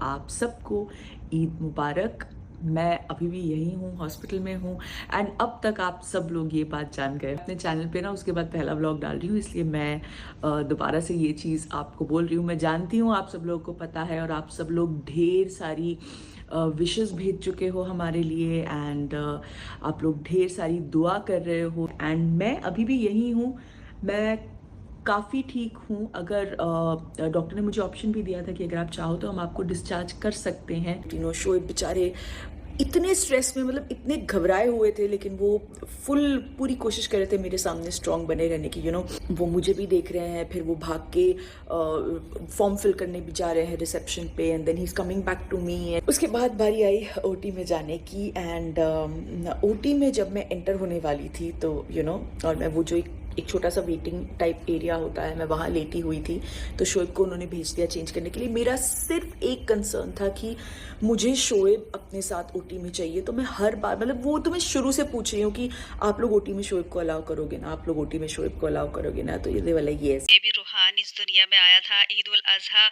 आप सबको ईद मुबारक। मैं अभी भी यहीं हूँ, हॉस्पिटल में हूँ एंड अब तक आप सब लोग ये बात जान गए। अपने चैनल पे ना उसके बाद पहला व्लॉग डाल रही हूँ, इसलिए मैं दोबारा से ये चीज़ आपको बोल रही हूँ। मैं जानती हूँ आप सब लोगों को पता है और आप सब लोग ढेर सारी विशेस भेज चुके हो हमारे लिए एंड आप लोग ढेर सारी दुआ कर रहे हो एंड मैं अभी भी यहीं हूँ। मैं काफ़ी ठीक हूँ। अगर डॉक्टर ने मुझे ऑप्शन भी दिया था कि अगर आप चाहो तो हम आपको डिस्चार्ज कर सकते हैं। तीनों शोएब बेचारे इतने स्ट्रेस में, मतलब इतने घबराए हुए थे, लेकिन वो पूरी कोशिश कर रहे थे मेरे सामने स्ट्रांग बने रहने की। वो मुझे भी देख रहे हैं, फिर वो भाग के फॉर्म फिल करने भी जा रहे हैं रिसेप्शन पे and then he is coming back to me. उसके बाद बारी आई ओटी में जाने की एंड ओटी में जब मैं एंटर होने वाली थी तो और मैं वो जो एक छोटा सा वेटिंग टाइप एरिया होता है, मैं वहाँ लेटी हुई थी। तो शोएब को उन्होंने भेज दिया चेंज करने के लिए। मेरा सिर्फ एक कंसर्न था कि मुझे शोएब अपने साथ ओटी में चाहिए। तो मैं हर बार, मतलब वो तो मैं शुरू से पूछ रही हूँ कि आप लोग ओटी में शोएब को अलाउ करोगे ना, आप लोग ओटी में शोएब को अलाउ करोगे ना। तो ये वाला येस। बेबी रूहान इस दुनिया में आया था ईद उल अजहा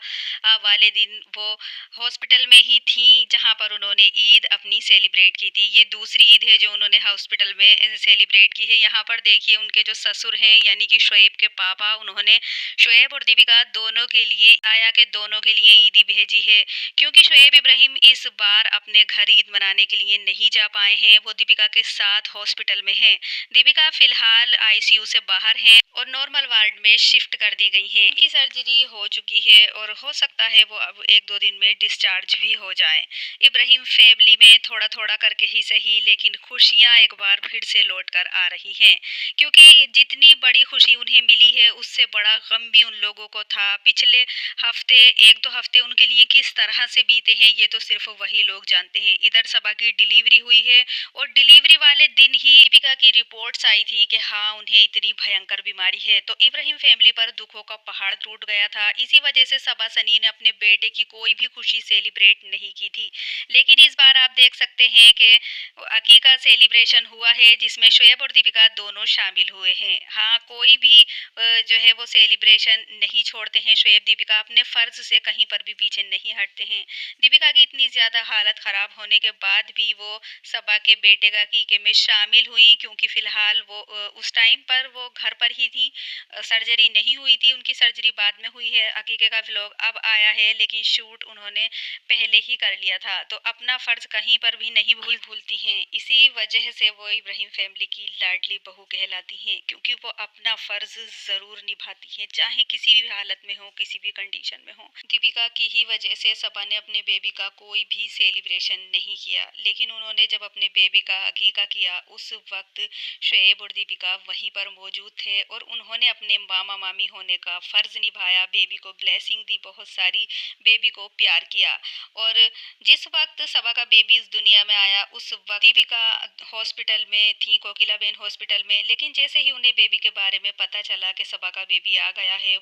वाले दिन। वो हॉस्पिटल में ही थी जहां पर उन्होंने ईद अपनी सेलिब्रेट की थी। ये दूसरी ईद है जो उन्होंने हॉस्पिटल में सेलिब्रेट की है। यहाँ पर देखिए उनके जो ससुर हैं यानी कि शोएब के पापा, उन्होंने शोएब और दीपिका दोनों के लिए, आया के दोनों के लिए ईदी भेजी है। क्योंकि शोएब इब्राहिम इस बार अपने घर ईद मनाने के लिए नहीं जा पाए हैं, वो दीपिका के साथ हॉस्पिटल में हैं। दीपिका फिलहाल आईसीयू से बाहर हैं और नॉर्मल वार्ड में शिफ्ट कर दी गई हैं। उनकी सर्जरी हो चुकी है और हो सकता है वो अब 1-2 दिन में डिस्चार्ज भी हो जाएं। इब्राहिम फैमिली में थोड़ा थोड़ा करके ही सही, लेकिन खुशियां एक बार फिर से लौट कर आ रही हैं। क्योंकि जितनी बड़ी खुशी उन्हें मिली है उससे बड़ा गम भी उन लोगों को था। पिछले हफ्ते, 1-2 हफ्ते उनके लिए किस तरह से बीते हैं ये तो सिर्फ वही लोग जानते हैं। इधर सबा की डिलीवरी हुई है और डिलीवरी वाले दिन ही दीपिका की रिपोर्ट्स आई थी कि हाँ उन्हें इतनी भयंकर बीमारी है। तो इब्राहिम फैमिली पर दुखों का पहाड़ टूट गया था। इसी वजह से सबा सनी ने अपने बेटे की कोई भी खुशी सेलिब्रेट नहीं की थी। लेकिन इस बार आप देख सकते हैं कि अकीका सेलिब्रेशन हुआ है जिसमें शोएब और दीपिका दोनों शामिल हुए हैं। हाँ, कोई भी जो है वो सेलिब्रेशन नहीं छोड़ते हैं। शोएब दीपिका अपने फर्ज से कहीं पर भी पीछे नहीं हटते हैं। दीपिका की इतनी ज़्यादा हालत ख़राब होने के बाद भी वो सबा के बेटे का अकीके में शामिल हुई, क्योंकि फ़िलहाल वो उस टाइम पर वो घर पर ही थी। सर्जरी नहीं हुई थी, उनकी सर्जरी बाद में हुई है। अकीके का व्लॉग अब आया है लेकिन शूट उन्होंने पहले ही कर लिया था। तो अपना फ़र्ज़ कहीं पर भी नहीं भूलती हैं। इसी वजह से वो इब्राहिम फैमिली की लाडली बहू कहलाती हैं, क्योंकि वो अपना फ़र्ज़ ज़रूर निभाती हैं, चाहे किसी भी हालत में हो, किसी भी कंडीशन में हो। दीपिका की ही वजह से सबा ने अपने बेबी का कोई भी सेलिब्रेशन नहीं किया, लेकिन उन्होंने जब अपने बेबी का अकीका किया उस वक्त शोएब और दीपिका वहीं पर मौजूद थे और उन्होंने अपने मामा मामी होने का फ़र्ज़ निभाया। बेबी को ब्लेसिंग दी, बहुत सारी बेबी को प्यार किया। और जिस वक्त सबा का बेबी इस दुनिया में आया उस वक्त दीपिका हॉस्पिटल में थी, कोकिला बेन हॉस्पिटल में। लेकिन जैसे ही उन्हें बेबी के बारे में पता चला कि सबा का बेबी आ गया है,